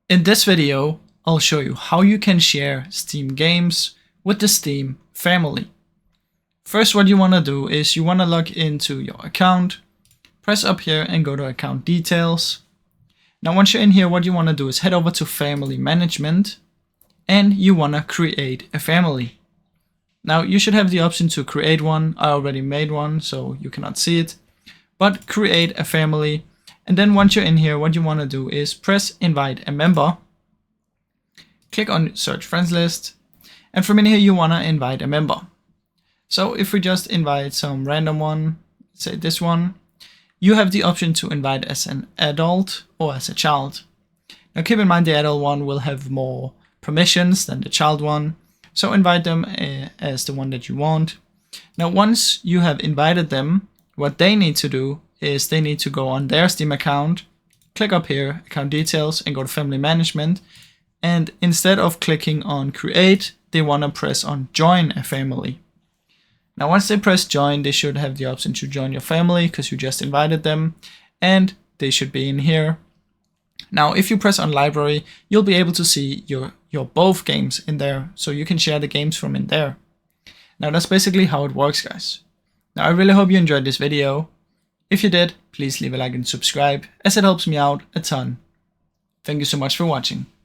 In this video, I'll show you how you can share Steam games with the Steam family. First, what you want to do is you want to log into your account, press up here and go to account details. Now, once you're in here, what you want to do is head over to family management and you want to create a family. Now, you should have the option to create one. I already made one, so you cannot see it, but create a family. And then once you're in here, what you want to do is press invite a member, click on search friends list, and from in here you want to invite a member. So if we just invite some random one, say this one, you have the option to invite as an adult or as a child. Now keep in mind the adult one will have more permissions than the child one, so invite them as the one that you want. Now once you have invited them, what they need to do is they need to go on their Steam account, click up here, account details, and go to family management. And instead of clicking on create, they want to press on join a family. Now once they press join, they should have the option to join your family because you just invited them, and they should be in here. Now if you press on library, you'll be able to see your both games in there, so you can share the games from in there. Now that's basically how it works, guys. Now I really hope you enjoyed this video. If you did, please leave a like and subscribe, as it helps me out a ton. Thank you so much for watching.